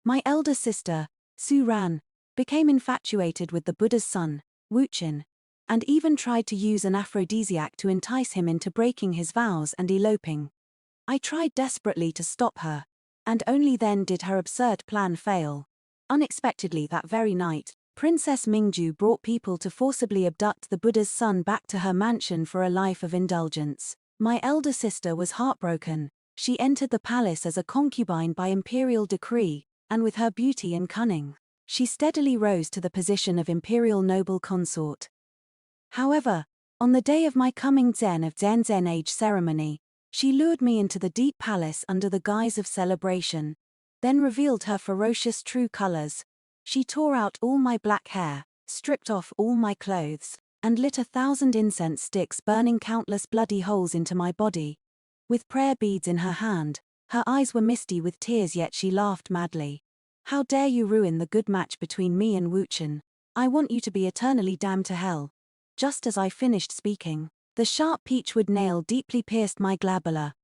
My elder sister, Su-ran, became infatuated with the Buddha's son, Wuchen, and even tried to use an aphrodisiac to entice him into breaking his vows and eloping. I tried desperately to stop her, and only then did her absurd plan fail. Unexpectedly that very night, Princess Mingzhu brought people to forcibly abduct the Buddha's son back to her mansion for a life of indulgence. My elder sister was heartbroken. She entered the palace as a concubine by imperial decree, and with her beauty and cunning, she steadily rose to the position of imperial noble consort. However, on the day of my coming Zen age ceremony, she lured me into the deep palace under the guise of celebration, then revealed her ferocious true colors. She tore out all my black hair, stripped off all my clothes, and lit 1,000 incense sticks, burning countless bloody holes into my body. With prayer beads in her hand, her eyes were misty with tears, yet she laughed madly. "How dare you ruin the good match between me and Wuchen? I want you to be eternally damned to hell." Just as I finished speaking, the sharp peachwood nail deeply pierced my glabella.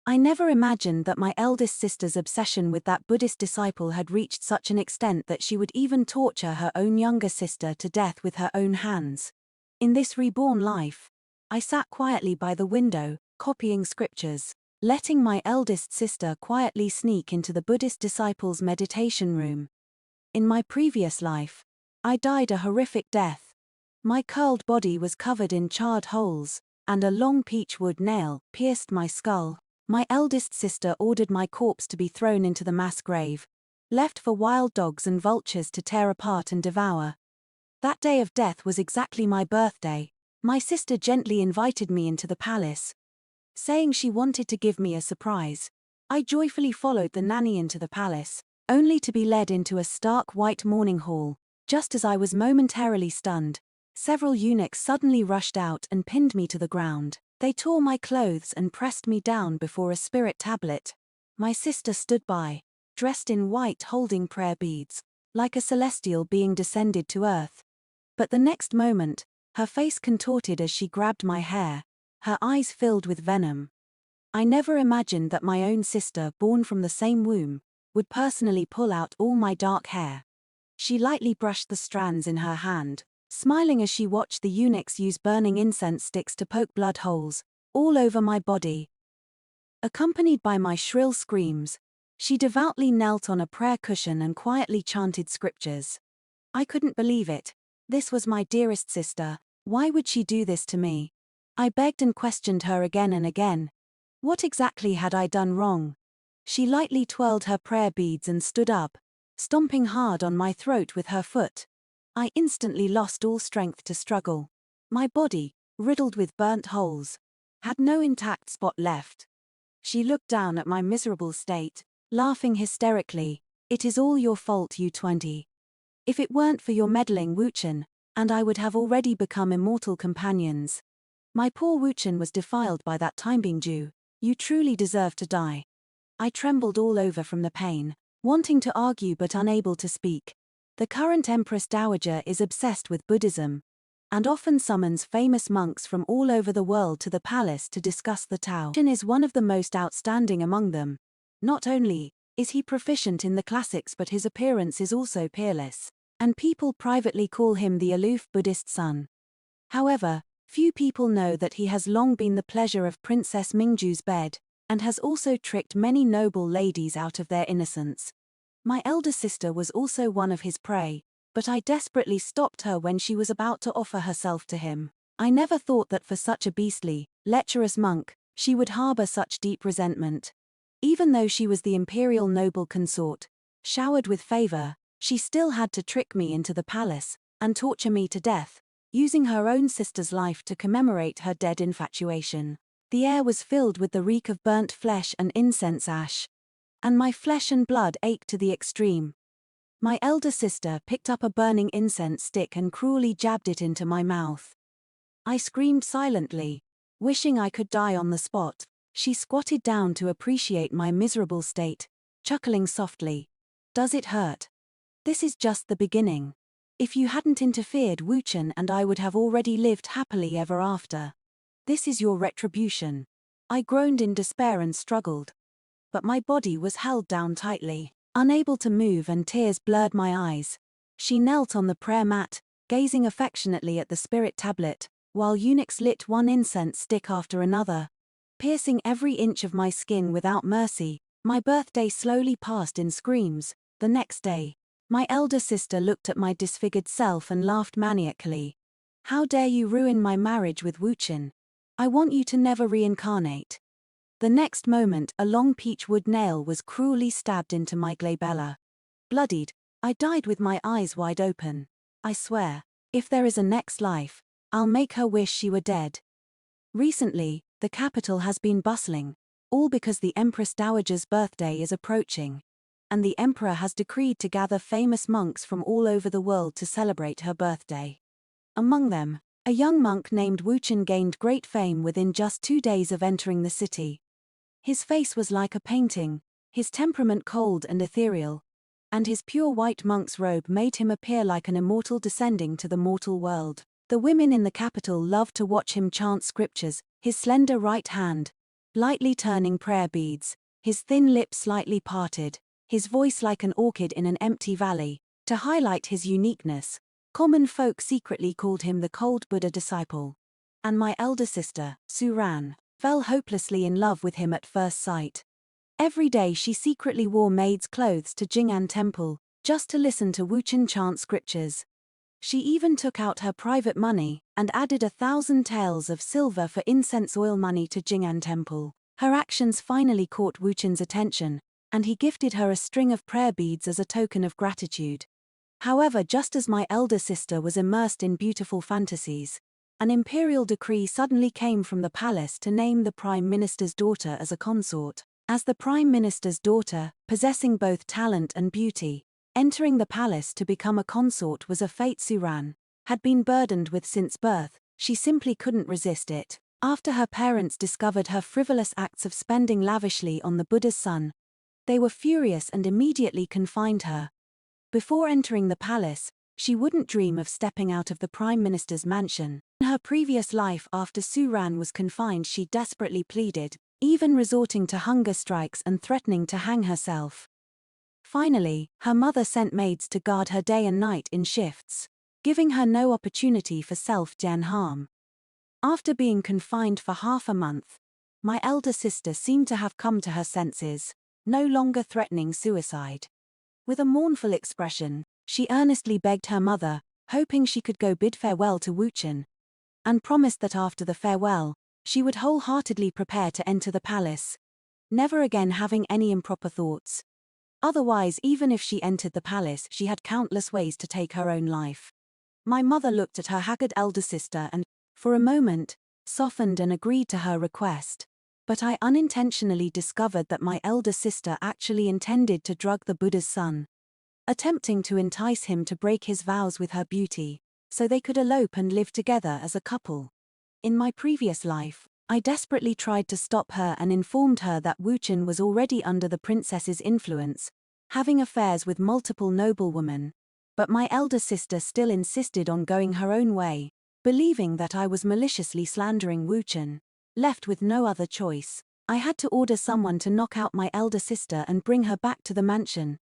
I never imagined that my eldest sister's obsession with that Buddhist disciple had reached such an extent that she would even torture her own younger sister to death with her own hands. In this reborn life, I sat quietly by the window, copying scriptures, letting my eldest sister quietly sneak into the Buddhist disciple's meditation room. In my previous life, I died a horrific death. My curled body was covered in charred holes, and a long peachwood nail pierced my skull. My eldest sister ordered my corpse to be thrown into the mass grave, left for wild dogs and vultures to tear apart and devour. That day of death was exactly my birthday. My sister gently invited me into the palace, saying she wanted to give me a surprise. I joyfully followed the nanny into the palace, only to be led into a stark white mourning hall. Just as I was momentarily stunned, several eunuchs suddenly rushed out and pinned me to the ground. They tore my clothes and pressed me down before a spirit tablet. My sister stood by, dressed in white, holding prayer beads, like a celestial being descended to earth. But the next moment, her face contorted as she grabbed my hair, her eyes filled with venom. I never imagined that my own sister, born from the same womb, would personally pull out all my dark hair. She lightly brushed the strands in her hand, smiling as she watched the eunuchs use burning incense sticks to poke blood holes all over my body. Accompanied by my shrill screams, she devoutly knelt on a prayer cushion and quietly chanted scriptures. I couldn't believe it. This was my dearest sister. Why would she do this to me? I begged and questioned her again and again. What exactly had I done wrong? She lightly twirled her prayer beads and stood up, stomping hard on my throat with her foot. I instantly lost all strength to struggle. My body, riddled with burnt holes, had no intact spot left. She looked down at my miserable state, laughing hysterically. "It is all your fault, you 20. If it weren't for your meddling, Wuchen and I would have already become immortal companions. My poor Wuchen was defiled by that time, Mingzhu. You truly deserve to die." I trembled all over from the pain, wanting to argue but unable to speak. The current Empress Dowager is obsessed with Buddhism, and often summons famous monks from all over the world to the palace to discuss the Tao. Wuchen is one of the most outstanding among them. Not only is he proficient in the classics, but his appearance is also peerless, and people privately call him the aloof Buddhist son. However, few people know that he has long been the pleasure of Princess Mingzhu's bed, and has also tricked many noble ladies out of their innocence. My elder sister was also one of his prey, but I desperately stopped her when she was about to offer herself to him. I never thought that for such a beastly, lecherous monk, she would harbor such deep resentment. Even though she was the imperial noble consort, showered with favor, she still had to trick me into the palace, and torture me to death, using her own sister's life to commemorate her dead infatuation. The air was filled with the reek of burnt flesh and incense ash, and my flesh and blood ached to the extreme. My elder sister picked up a burning incense stick and cruelly jabbed it into my mouth. I screamed silently, wishing I could die on the spot. She squatted down to appreciate my miserable state, chuckling softly. "Does it hurt? This is just the beginning. If you hadn't interfered, Wuchen and I would have already lived happily ever after. This is your retribution." I groaned in despair and struggled, but my body was held down tightly. Unable to move and tears blurred my eyes. She knelt on the prayer mat, gazing affectionately at the spirit tablet, while eunuchs lit one incense stick after another, piercing every inch of my skin without mercy. My birthday slowly passed in screams. The next day, my elder sister looked at my disfigured self and laughed maniacally. "How dare you ruin my marriage with Wuchen? I want you to never reincarnate." The next moment, a long peach wood nail was cruelly stabbed into my glabella. Bloodied, I died with my eyes wide open. I swear, if there is a next life, I'll make her wish she were dead. Recently, the capital has been bustling, all because the Empress Dowager's birthday is approaching, and the Emperor has decreed to gather famous monks from all over the world to celebrate her birthday. Among them, a young monk named Wuchen gained great fame within just 2 days of entering the city. His face was like a painting, his temperament cold and ethereal, and his pure white monk's robe made him appear like an immortal descending to the mortal world. The women in the capital loved to watch him chant scriptures, his slender right hand lightly turning prayer beads, his thin lips slightly parted, his voice like an orchid in an empty valley. To highlight his uniqueness, common folk secretly called him the cold Buddha disciple. And my elder sister, Suran, fell hopelessly in love with him at first sight. Every day she secretly wore maid's clothes to Jing'an Temple, just to listen to Wuchen chant scriptures. She even took out her private money and added 1,000 taels of silver for incense oil money to Jing'an Temple. Her actions finally caught Wuchen's attention, and he gifted her a string of prayer beads as a token of gratitude. However, just as my elder sister was immersed in beautiful fantasies, an imperial decree suddenly came from the palace to name the prime minister's daughter as a consort. As the prime minister's daughter, possessing both talent and beauty, entering the palace to become a consort was a fate Suran had been burdened with since birth. She simply couldn't resist it. After her parents discovered her frivolous acts of spending lavishly on the Buddha's son, they were furious and immediately confined her. Before entering the palace, she wouldn't dream of stepping out of the prime minister's mansion. In her previous life after Suran was confined, she desperately pleaded, even resorting to hunger strikes and threatening to hang herself. Finally, her mother sent maids to guard her day and night in shifts, giving her no opportunity for self-harm. After being confined for half a month, my elder sister seemed to have come to her senses, no longer threatening suicide. With a mournful expression, she earnestly begged her mother, hoping she could go bid farewell to Wuchen, and promised that after the farewell, she would wholeheartedly prepare to enter the palace, never again having any improper thoughts. Otherwise, even if she entered the palace, she had countless ways to take her own life. My mother looked at her haggard elder sister and, for a moment, softened and agreed to her request. But I unintentionally discovered that my elder sister actually intended to drug the Buddha's son, attempting to entice him to break his vows with her beauty, so they could elope and live together as a couple. In my previous life, I desperately tried to stop her and informed her that Wuchen was already under the princess's influence, having affairs with multiple noblewomen, but my elder sister still insisted on going her own way, believing that I was maliciously slandering Wuchen. Left with no other choice, I had to order someone to knock out my elder sister and bring her back to the mansion.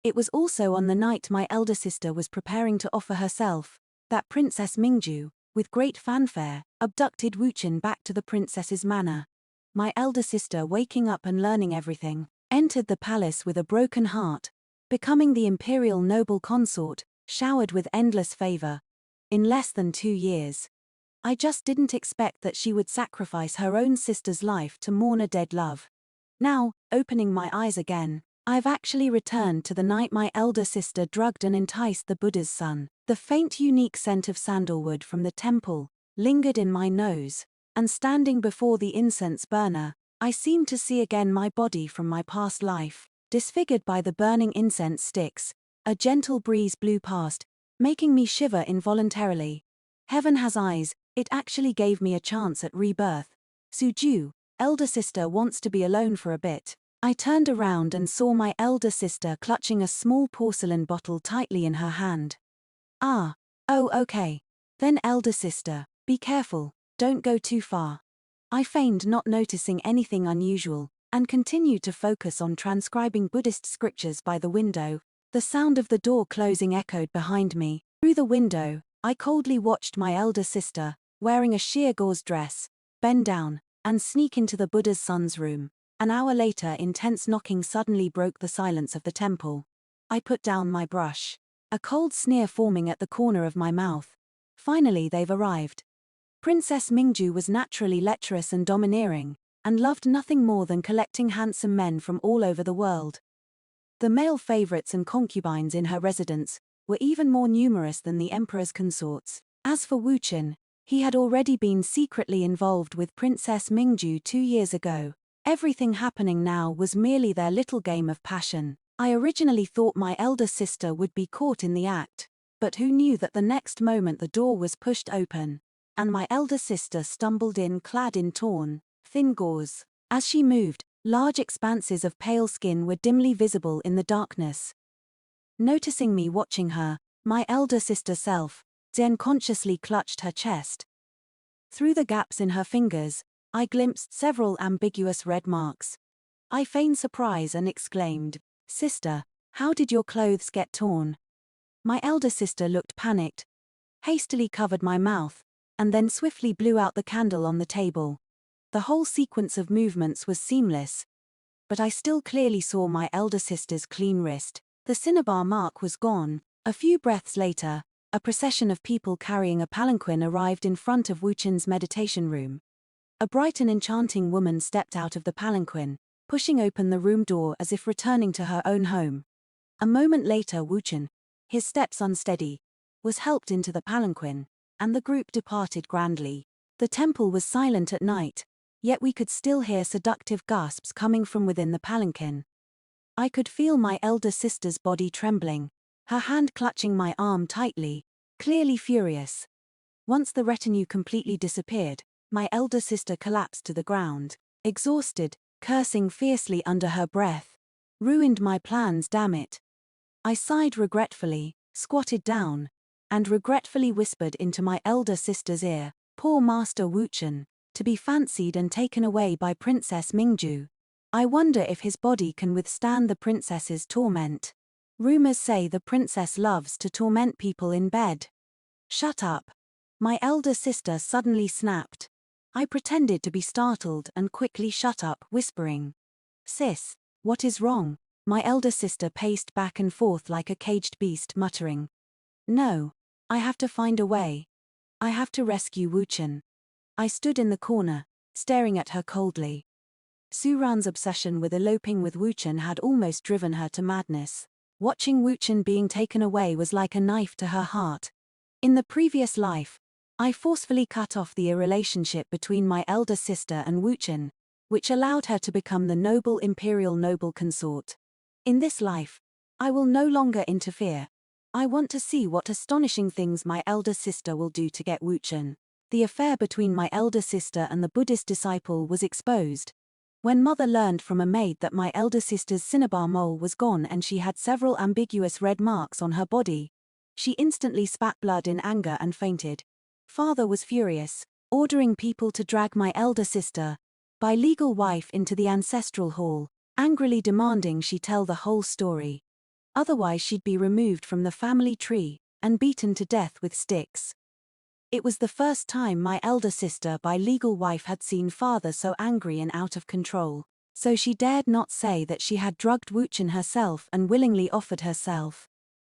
It was also on the night my elder sister was preparing to offer herself, that Princess Mingzhu, with great fanfare, abducted Wuchen back to the princess's manor. My elder sister, waking up and learning everything, entered the palace with a broken heart, becoming the imperial noble consort, showered with endless favor. In less than 2 years. I just didn't expect that she would sacrifice her own sister's life to mourn a dead love. Now, opening my eyes again, I've actually returned to the night my elder sister drugged and enticed the Buddha's son. The faint unique scent of sandalwood from the temple lingered in my nose, and standing before the incense burner, I seemed to see again my body from my past life, disfigured by the burning incense sticks. A gentle breeze blew past, making me shiver involuntarily. Heaven has eyes, it actually gave me a chance at rebirth. Suju, elder sister wants to be alone for a bit. I turned around and saw my elder sister clutching a small porcelain bottle tightly in her hand. Ah, oh okay. Then elder sister, be careful, don't go too far. I feigned not noticing anything unusual, and continued to focus on transcribing Buddhist scriptures by the window. The sound of the door closing echoed behind me. Through the window, I coldly watched my elder sister, wearing a sheer gauze dress, bend down and sneak into the Buddha's son's room. An hour later, intense knocking suddenly broke the silence of the temple. I put down my brush, a cold sneer forming at the corner of my mouth. Finally, they've arrived. Princess Mingzhu was naturally lecherous and domineering, and loved nothing more than collecting handsome men from all over the world. The male favorites and concubines in her residence were even more numerous than the emperor's consorts. As for Wuchen, he had already been secretly involved with Princess Mingzhu 2 years ago. Everything happening now was merely their little game of passion. I originally thought my elder sister would be caught in the act, but who knew that the next moment the door was pushed open, and my elder sister stumbled in clad in torn, thin gauze. As she moved, large expanses of pale skin were dimly visible in the darkness. Noticing me watching her, my elder sister self, Zen consciously clutched her chest. Through the gaps in her fingers, I glimpsed several ambiguous red marks. I feigned surprise and exclaimed, "Sister, how did your clothes get torn?" My elder sister looked panicked, hastily covered my mouth, and then swiftly blew out the candle on the table. The whole sequence of movements was seamless, but I still clearly saw my elder sister's clean wrist. The cinnabar mark was gone. A few breaths later, a procession of people carrying a palanquin arrived in front of Wuchen's meditation room. A bright and enchanting woman stepped out of the palanquin, pushing open the room door as if returning to her own home. A moment later, Wuchen, his steps unsteady, was helped into the palanquin, and the group departed grandly. The temple was silent at night, yet we could still hear seductive gasps coming from within the palanquin. I could feel my elder sister's body trembling, her hand clutching my arm tightly, clearly furious. Once the retinue completely disappeared, my elder sister collapsed to the ground, exhausted, cursing fiercely under her breath. "Ruined my plans, damn it." I sighed regretfully, squatted down, and regretfully whispered into my elder sister's ear, "Poor Master Wuchen, to be fancied and taken away by Princess Mingzhu. I wonder if his body can withstand the princess's torment. Rumors say the princess loves to torment people in bed." "Shut up." My elder sister suddenly snapped. I pretended to be startled and quickly shut up, whispering, "Sis, what is wrong?" My elder sister paced back and forth like a caged beast, muttering, "No, I have to find a way. I have to rescue Wuchen." I stood in the corner, staring at her coldly. Suran's obsession with eloping with Wuchen had almost driven her to madness. Watching Wuchen being taken away was like a knife to her heart. In the previous life, I forcefully cut off the relationship between my elder sister and Wuchen, which allowed her to become the noble imperial noble consort. In this life, I will no longer interfere. I want to see what astonishing things my elder sister will do to get Wuchen. The affair between my elder sister and the Buddhist disciple was exposed. When mother learned from a maid that my elder sister's cinnabar mole was gone and she had several ambiguous red marks on her body, she instantly spat blood in anger and fainted. Father was furious, ordering people to drag my elder sister, by legal wife, into the ancestral hall, angrily demanding she tell the whole story. Otherwise she'd be removed from the family tree and beaten to death with sticks. It was the first time my elder sister by legal wife had seen father so angry and out of control, so she dared not say that she had drugged Wuchen herself and willingly offered herself.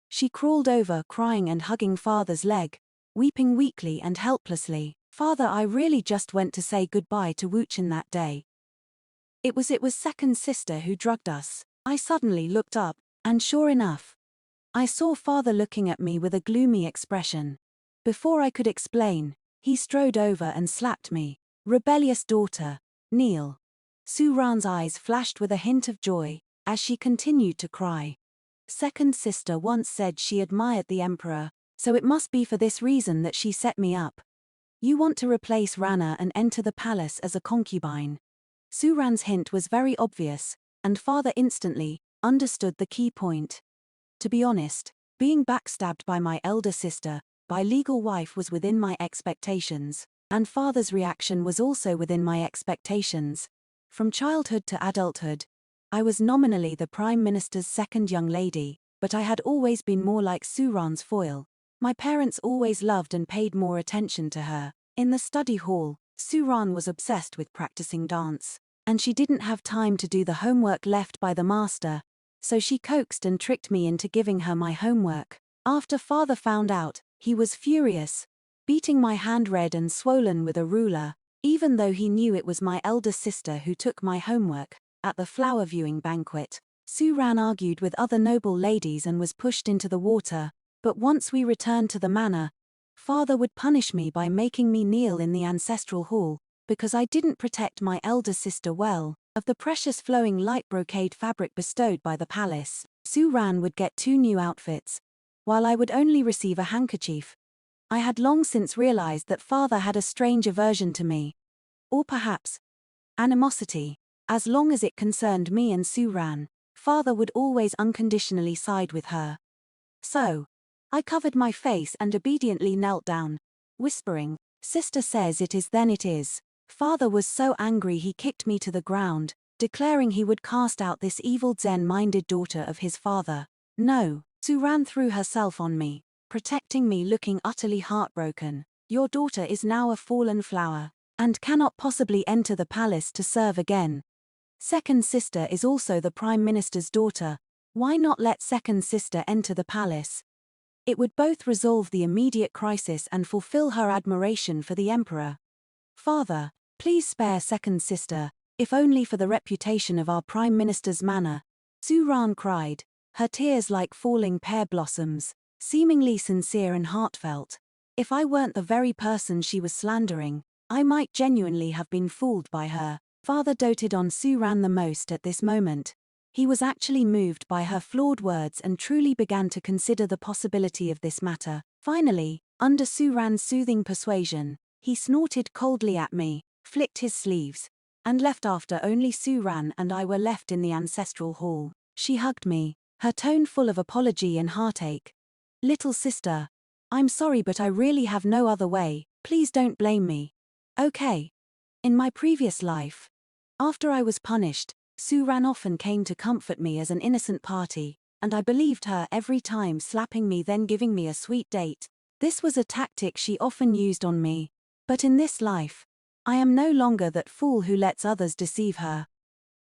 She crawled over, crying and hugging father's leg, weeping weakly and helplessly. "Father, I really just went to say goodbye to Wuchen that day. It was second sister who drugged us." I suddenly looked up, and sure enough, I saw father looking at me with a gloomy expression. Before I could explain, he strode over and slapped me. "Rebellious daughter, kneel." Suran's eyes flashed with a hint of joy, as she continued to cry. "Second sister once said she admired the emperor, so it must be for this reason that she set me up. You want to replace Rana and enter the palace as a concubine." Suran's hint was very obvious, and father instantly understood the key point. To be honest, being backstabbed by my elder sister, by legal wife, was within my expectations, and father's reaction was also within my expectations. From childhood to adulthood, I was nominally the Prime Minister's second young lady, but I had always been more like Suran's foil. My parents always loved and paid more attention to her. In the study hall, Suran was obsessed with practicing dance, and she didn't have time to do the homework left by the master, so she coaxed and tricked me into giving her my homework. After father found out, he was furious, beating my hand red and swollen with a ruler, even though he knew it was my elder sister who took my homework. At the flower viewing banquet, Suran argued with other noble ladies and was pushed into the water, but once we returned to the manor, father would punish me by making me kneel in the ancestral hall, because I didn't protect my elder sister well. Of the precious flowing light brocade fabric bestowed by the palace, Suran would get 2 new outfits, while I would only receive a handkerchief. I had long since realized that father had a strange aversion to me. Or perhaps animosity. As long as it concerned me and Suran, father would always unconditionally side with her. So, I covered my face and obediently knelt down, whispering, "Sister says it is, then it is." Father was so angry he kicked me to the ground, declaring he would cast out this evil Zen-minded daughter of his father. No, Suran threw herself on me, protecting me, looking utterly heartbroken. "Your daughter is now a fallen flower, and cannot possibly enter the palace to serve again. Second sister is also the Prime Minister's daughter. Why not let second sister enter the palace? It would both resolve the immediate crisis and fulfill her admiration for the emperor. Father, please spare second sister, if only for the reputation of our Prime Minister's manor." Suran cried, her tears like falling pear blossoms, seemingly sincere and heartfelt. If I weren't the very person she was slandering, I might genuinely have been fooled by her. Father doted on Suran the most at this moment. He was actually moved by her flawed words and truly began to consider the possibility of this matter. Finally, under Suran's soothing persuasion, he snorted coldly at me, flicked his sleeves, and left after only Suran and I were left in the ancestral hall. She hugged me, her tone full of apology and heartache. "Little sister, I'm sorry, but I really have no other way. Please don't blame me. Okay." In my previous life, after I was punished, Suran often came to comfort me as an innocent party, and I believed her every time, slapping me then giving me a sweet date. This was a tactic she often used on me. But in this life, I am no longer that fool who lets others deceive her.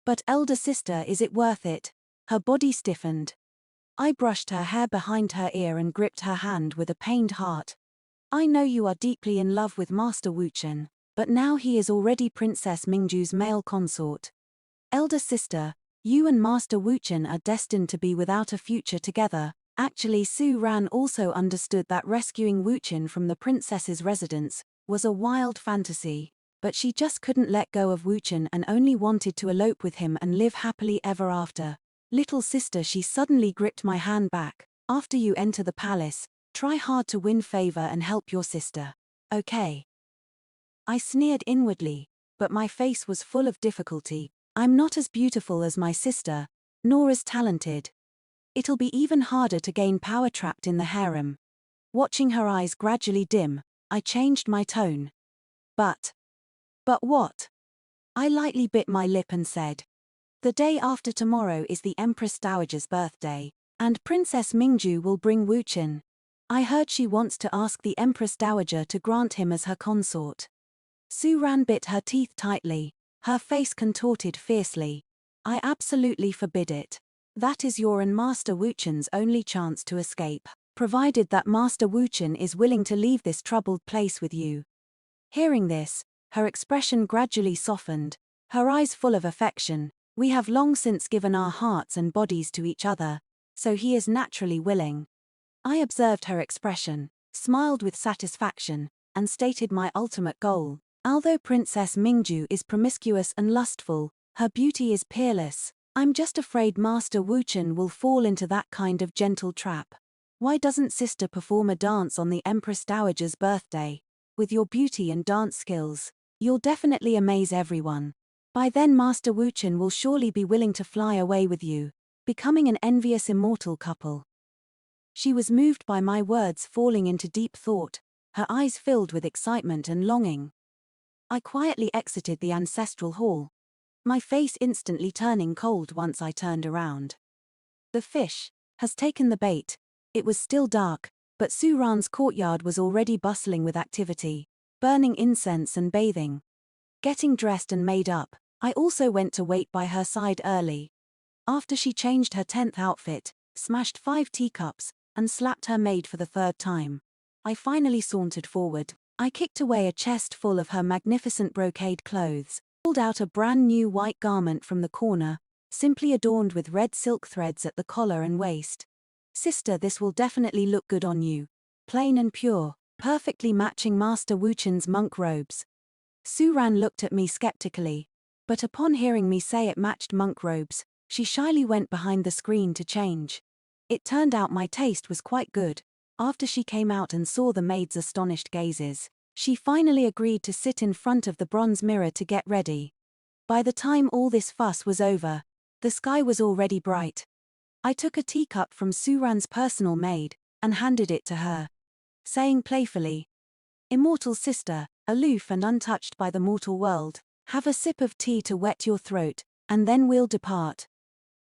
"But elder sister, is it worth it?" Her body stiffened. I brushed her hair behind her ear and gripped her hand with a pained heart. "I know you are deeply in love with Master Wuchen, but now he is already Princess Mingzhu's male consort. Elder sister, you and Master Wuchen are destined to be without a future together." Actually, Suran also understood that rescuing Wuchen from the princess's residence was a wild fantasy, but she just couldn't let go of Wuchen and only wanted to elope with him and live happily ever after. "Little sister," she suddenly gripped my hand back, "after you enter the palace, try hard to win favor and help your sister. Okay?" I sneered inwardly, but my face was full of difficulty. "I'm not as beautiful as my sister, nor as talented. It'll be even harder to gain power trapped in the harem." Watching her eyes gradually dim, I changed my tone. But what?" I lightly bit my lip and said, "The day after tomorrow is the Empress Dowager's birthday, and Princess Mingzhu will bring Wuchen. I heard she wants to ask the Empress Dowager to grant him as her consort." Suran bit her teeth tightly, her face contorted fiercely. "I absolutely forbid it. That is your and Master Wuchen's only chance to escape, provided that Master Wuchen is willing to leave this troubled place with you." Hearing this, her expression gradually softened, her eyes full of affection. "We have long since given our hearts and bodies to each other, so he is naturally willing." I observed her expression, smiled with satisfaction, and stated my ultimate goal. Although Princess Mingzhu is promiscuous and lustful, her beauty is peerless. I'm just afraid Master Wuchen will fall into that kind of gentle trap. Why doesn't sister perform a dance on the Empress Dowager's birthday? With your beauty and dance skills, you'll definitely amaze everyone. By then Master Wuchen will surely be willing to fly away with you, becoming an envious immortal couple." She was moved by my words, falling into deep thought, her eyes filled with excitement and longing. I quietly exited the ancestral hall. my face instantly turning cold once I turned around. The fish has taken the bait. It was still dark, but Suran's courtyard was already bustling with activity, burning incense and bathing. Getting dressed and made up, I also went to wait by her side early. After she changed her 10th outfit, smashed 5 teacups, and slapped her maid for the 3rd time, I finally sauntered forward. I kicked away a chest full of her magnificent brocade clothes, pulled out a brand new white garment from the corner, simply adorned with red silk threads at the collar and waist. Sister, this will definitely look good on you. Plain and pure, perfectly matching Master Wuchen's monk robes. Suran looked at me skeptically, but upon hearing me say it matched monk robes, she shyly went behind the screen to change. It turned out my taste was quite good. After she came out and saw the maid's astonished gazes, she finally agreed to sit in front of the bronze mirror to get ready. By the time all this fuss was over, the sky was already bright. I took a teacup from Suran's personal maid and handed it to her, saying playfully, "Immortal sister, aloof and untouched by the mortal world, have a sip of tea to wet your throat, and then we'll depart."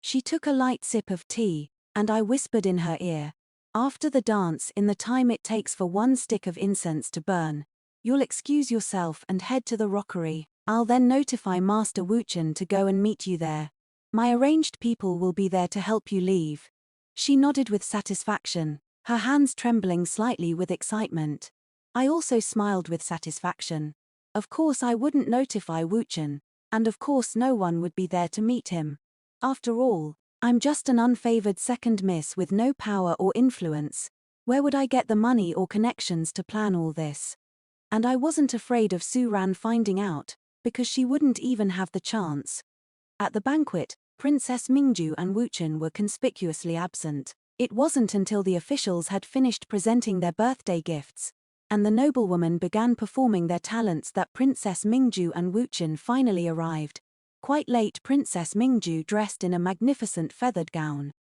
She took a light sip of tea, and I whispered in her ear, "After the dance, in the time it takes for 1 stick of incense to burn, you'll excuse yourself and head to the rockery. I'll then notify Master Wuchen to go and meet you there. My arranged people will be there to help you leave." She nodded with satisfaction, her hands trembling slightly with excitement. I also smiled with satisfaction. Of course I wouldn't notify Wuchen, and of course no one would be there to meet him. After all, I'm just an unfavored second miss with no power or influence. Where would I get the money or connections to plan all this? And I wasn't afraid of Suran finding out, because she wouldn't even have the chance. At the banquet, Princess Mingzhu and Wuchen were conspicuously absent. It wasn't until the officials had finished presenting their birthday gifts, and the noblewomen began performing their talents, that Princess Mingzhu and Wuchen finally arrived. Quite late, Princess Mingzhu, dressed in a magnificent feathered gown,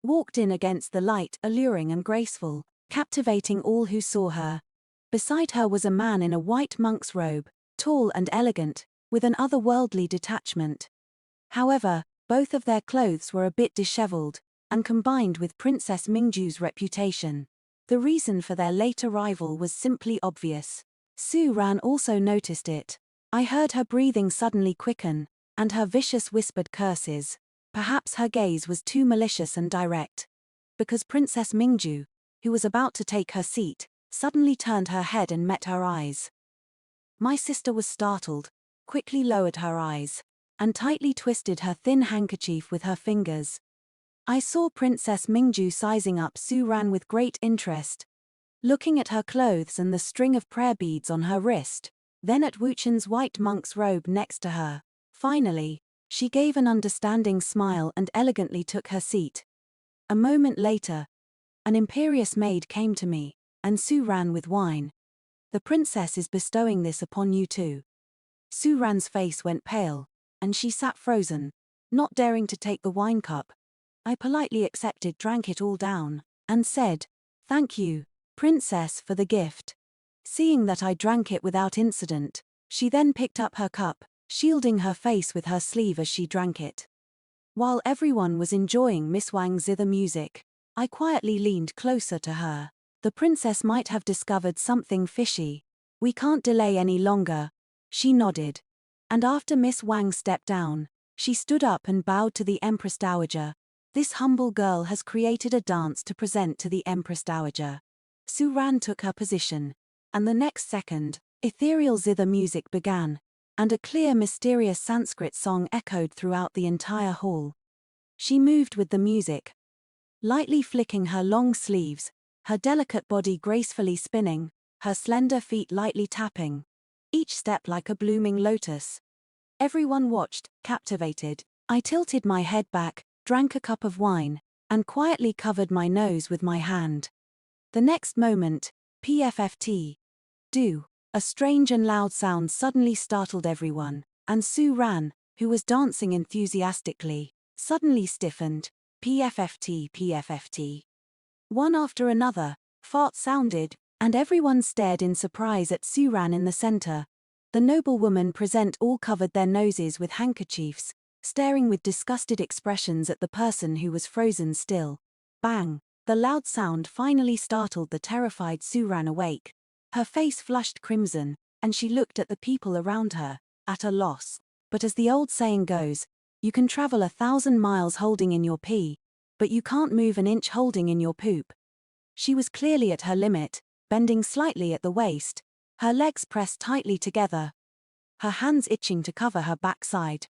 walked in against the light, alluring and graceful, captivating all who saw her. Beside her was a man in a white monk's robe, tall and elegant, with an otherworldly detachment. However, both of their clothes were a bit disheveled, and combined with Princess Mingzhu's reputation, the reason for their late arrival was simply obvious. Suran also noticed it. I heard her breathing suddenly quicken, and her vicious whispered curses. Perhaps her gaze was too malicious and direct. Because Princess Mingzhu, who was about to take her seat, suddenly turned her head and met her eyes. My sister was startled, quickly lowered her eyes, and tightly twisted her thin handkerchief with her fingers. I saw Princess Mingzhu sizing up Suran with great interest, looking at her clothes and the string of prayer beads on her wrist, then at Wuchen's white monk's robe next to her. Finally, she gave an understanding smile and elegantly took her seat. A moment later, an imperious maid came to me, and Suran with wine. "The princess is bestowing this upon you too." Suran's face went pale, and she sat frozen, not daring to take the wine cup. I politely accepted, drank it all down, and said, "Thank you, princess, for the gift." Seeing that I drank it without incident, she then picked up her cup, shielding her face with her sleeve as she drank it. While everyone was enjoying Miss Wang's zither music, I quietly leaned closer to her. The princess might have discovered something fishy. "We can't delay any longer." She nodded. And after Miss Wang stepped down, she stood up and bowed to the Empress Dowager. "This humble girl has created a dance to present to the Empress Dowager." Suran took her position, and the next second, ethereal zither music began, and a clear, mysterious Sanskrit song echoed throughout the entire hall. She moved with the music, lightly flicking her long sleeves, her delicate body gracefully spinning, her slender feet lightly tapping, each step like a blooming lotus. Everyone watched, captivated. I tilted my head back, drank a cup of wine, and quietly covered my nose with my hand. The next moment, PFFT. Do. A strange and loud sound suddenly startled everyone, and Suran, who was dancing enthusiastically, suddenly stiffened. PFFT, PFFT. One after another, farts sounded, and everyone stared in surprise at Suran in the center. The noblewoman present all covered their noses with handkerchiefs, staring with disgusted expressions at the person who was frozen still. Bang! The loud sound finally startled the terrified Suran awake. Her face flushed crimson, and she looked at the people around her, at a loss. But as the old saying goes, you can travel 1,000 miles holding in your pee, but you can't move an inch holding in your poop. She was clearly at her limit, bending slightly at the waist, her legs pressed tightly together, her hands itching to cover her backside.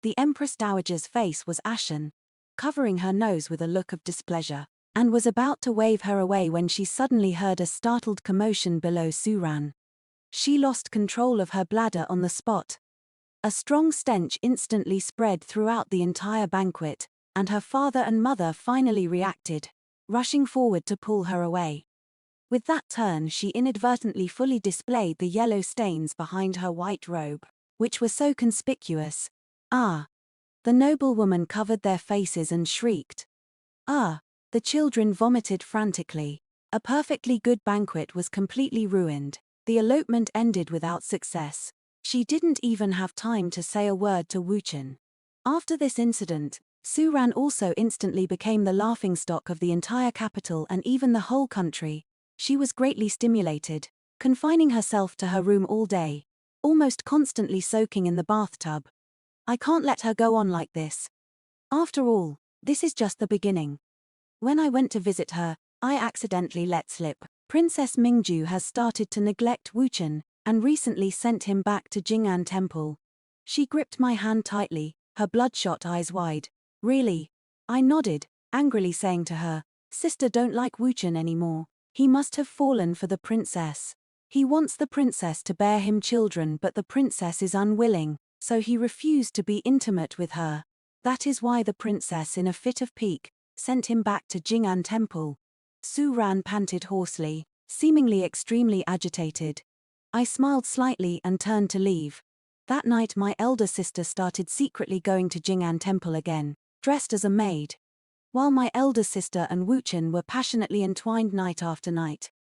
The Empress Dowager's face was ashen, covering her nose with a look of displeasure, and was about to wave her away when she suddenly heard a startled commotion below Suran. She lost control of her bladder on the spot. A strong stench instantly spread throughout the entire banquet, and her father and mother finally reacted, rushing forward to pull her away. With that turn, she inadvertently fully displayed the yellow stains behind her white robe, which were so conspicuous. Ah! The noblewoman covered their faces and shrieked. Ah! The children vomited frantically. A perfectly good banquet was completely ruined. The elopement ended without success. She didn't even have time to say a word to Wuchen. After this incident, Suran also instantly became the laughingstock of the entire capital and even the whole country. She was greatly stimulated, confining herself to her room all day, almost constantly soaking in the bathtub. I can't let her go on like this. After all, this is just the beginning. When I went to visit her, I accidentally let slip. Princess Mingzhu has started to neglect Wuchen, and recently sent him back to Jing'an Temple. She gripped my hand tightly, her bloodshot eyes wide. Really? I nodded, angrily saying to her, Sister don't like Wuchen anymore. He must have fallen for the princess. He wants the princess to bear him children, but the princess is unwilling, so he refused to be intimate with her. That is why the princess, in a fit of pique, sent him back to Jing'an Temple. Suran panted hoarsely, seemingly extremely agitated. I smiled slightly and turned to leave. That night my elder sister started secretly going to Jing'an Temple again, dressed as a maid. While my elder sister and Wuchen were passionately entwined night after night.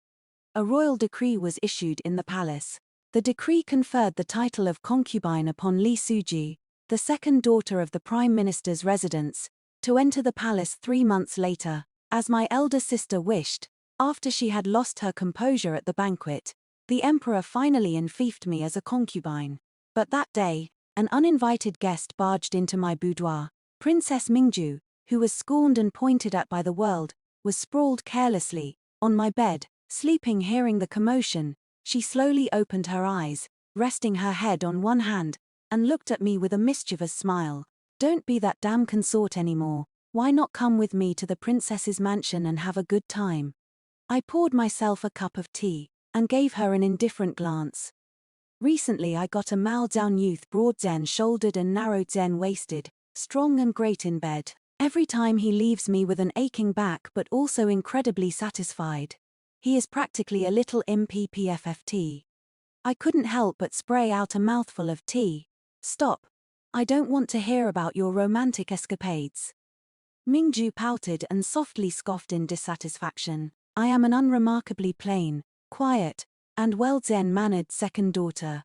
A royal decree was issued in the palace. The decree conferred the title of concubine upon Li Suji, the second daughter of the prime minister's residence, to enter the palace 3 months later, as my elder sister wished. After she had lost her composure at the banquet, the emperor finally enfeoffed me as a concubine. But that day, an uninvited guest barged into my boudoir. Princess Mingzhu, who was scorned and pointed at by the world, was sprawled carelessly on my bed, sleeping. Hearing the commotion, she slowly opened her eyes, resting her head on one hand, and looked at me with a mischievous smile. Don't be that damn consort anymore. Why not come with me to the princess's mansion and have a good time? I poured myself a cup of tea, and gave her an indifferent glance. Recently I got a Mao Zedong youth, broad zen-shouldered and narrow zen-waisted, strong and great in bed. Every time he leaves me with an aching back but also incredibly satisfied. He is practically a little MPPFFT. I couldn't help but spray out a mouthful of tea. Stop. I don't want to hear about your romantic escapades. Mingzhu pouted and softly scoffed in dissatisfaction. I am an unremarkably plain, quiet, and well-zen-mannered second daughter.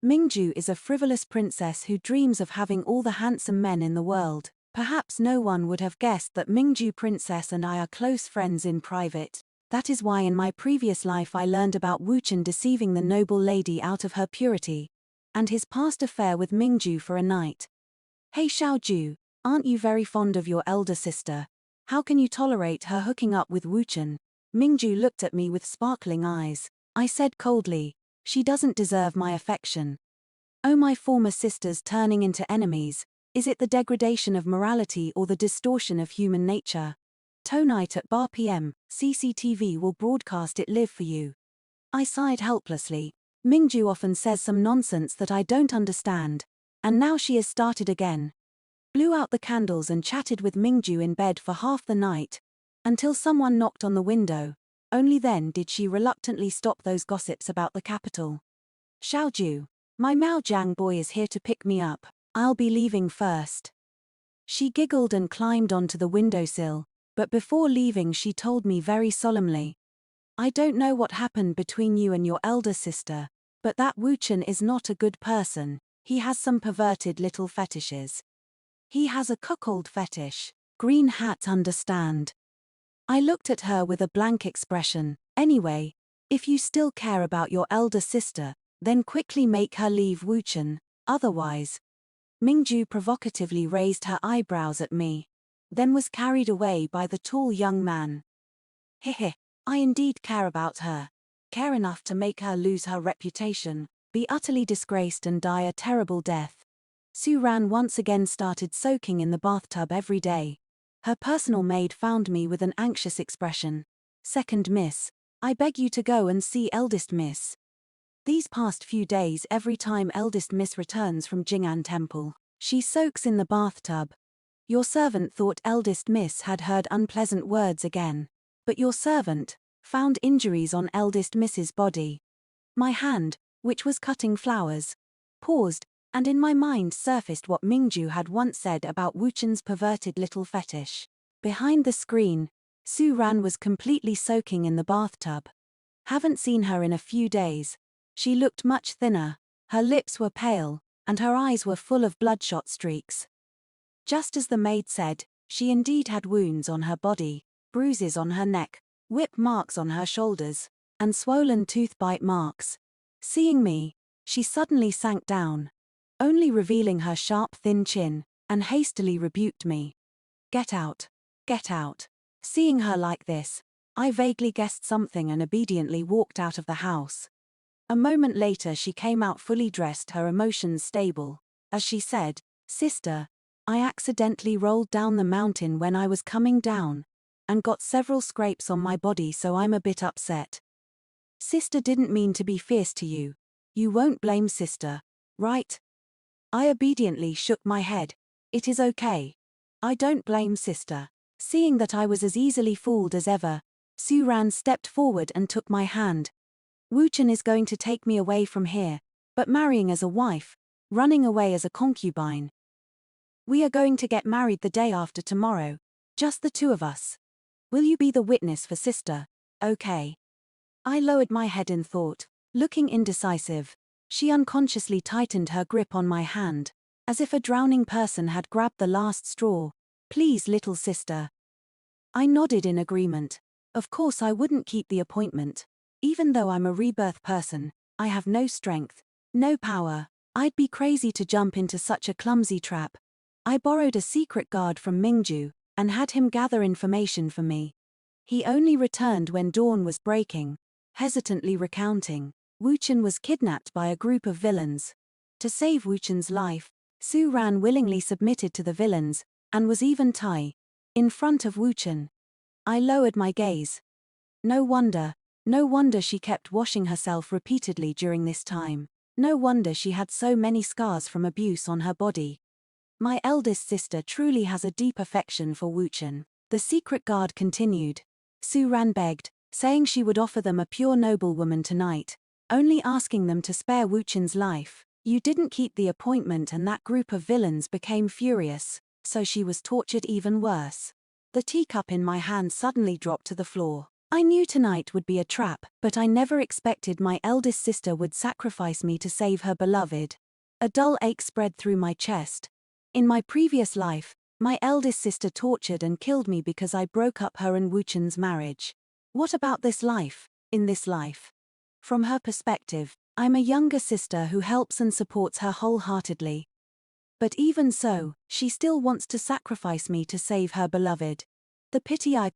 Mingzhu is a frivolous princess who dreams of having all the handsome men in the world. Perhaps no one would have guessed that Mingzhu princess and I are close friends in private. That is why in my previous life I learned about Wuchen deceiving the noble lady out of her purity, and his past affair with Mingzhu for a night. Hey Xiaoju, aren't you very fond of your elder sister? How can you tolerate her hooking up with Wuchen? Mingzhu looked at me with sparkling eyes. I said coldly, she doesn't deserve my affection. Oh, my former sisters turning into enemies. Is it the degradation of morality or the distortion of human nature? Tonight at bar PM, CCTV will broadcast it live for you. I sighed helplessly. Mingzhu often says some nonsense that I don't understand. And now she has started again. Blew out the candles and chatted with Mingzhu in bed for half the night. Until someone knocked on the window. Only then did she reluctantly stop those gossips about the capital. Xiaoju, my Maojiang boy is here to pick me up. I'll be leaving first. She giggled and climbed onto the windowsill, but before leaving she told me very solemnly. I don't know what happened between you and your elder sister, But that Wuchen is not a good person, he has some perverted little fetishes. He has a cuckold fetish. Green hat understand. I looked at her with a blank expression. Anyway, if you still care about your elder sister, then quickly make her leave Wuchen, otherwise. Mingzhu provocatively raised her eyebrows at me, then was carried away by the tall young man. Hehe, I indeed care about her. Care enough to make her lose her reputation, be utterly disgraced and die a terrible death. Su Ran once again started soaking in the bathtub every day. Her personal maid found me with an anxious expression. Second miss, I beg you to go and see eldest miss. These past few days every time eldest miss returns from Jing'an temple, she soaks in the bathtub. Your servant thought eldest miss had heard unpleasant words again. But your servant found injuries on eldest miss's body. My hand, which was cutting flowers, paused, and in my mind surfaced what Mingzhu had once said about Wuchen's perverted little fetish. Behind the screen, Su Ran was completely soaking in the bathtub. Haven't seen her in a few days. She looked much thinner, her lips were pale, and her eyes were full of bloodshot streaks. Just as the maid said, she indeed had wounds on her body, bruises on her neck, whip marks on her shoulders, and swollen tooth bite marks. Seeing me, she suddenly sank down, only revealing her sharp thin chin, and hastily rebuked me. Get out. Get out. Seeing her like this, I vaguely guessed something and obediently walked out of the house. A moment later she came out fully dressed, her emotions stable, as she said, "Sister, I accidentally rolled down the mountain when I was coming down, and got several scrapes on my body, so I'm a bit upset. Sister didn't mean to be fierce to you. You won't blame sister, right?" I obediently shook my head. It is okay. I don't blame sister. Seeing that I was as easily fooled as ever, Su Ran stepped forward and took my hand. Wuchen is going to take me away from here, but marrying as a wife, running away as a concubine. We are going to get married the day after tomorrow, just the two of us. Will you be the witness for sister? Okay. I lowered my head in thought, looking indecisive. She unconsciously tightened her grip on my hand, as if a drowning person had grabbed the last straw. Please, little sister. I nodded in agreement. Of course I wouldn't keep the appointment. Even though I'm a rebirth person, I have no strength, no power. I'd be crazy to jump into such a clumsy trap. I borrowed a secret guard from Mingzhu, and had him gather information for me. He only returned when dawn was breaking, hesitantly recounting. Wuchen was kidnapped by a group of villains. To save Wuchen's life, Su Ran willingly submitted to the villains, and was even in front of Wuchen. I lowered my gaze. No wonder she kept washing herself repeatedly during this time. No wonder she had so many scars from abuse on her body. My eldest sister truly has a deep affection for Wuchen. The secret guard continued. Su Ran begged, saying she would offer them a pure noblewoman tonight, only asking them to spare Wuchen's life. You didn't keep the appointment and that group of villains became furious, so she was tortured even worse. The teacup in my hand suddenly dropped to the floor. I knew tonight would be a trap, but I never expected my eldest sister would sacrifice me to save her beloved. A dull ache spread through my chest. In my previous life, my eldest sister tortured and killed me because I broke up her and Wuchen's marriage. What about this life? In this life? From her perspective, I'm a younger sister who helps and supports her wholeheartedly. But even so, she still wants to sacrifice me to save her beloved. The pity I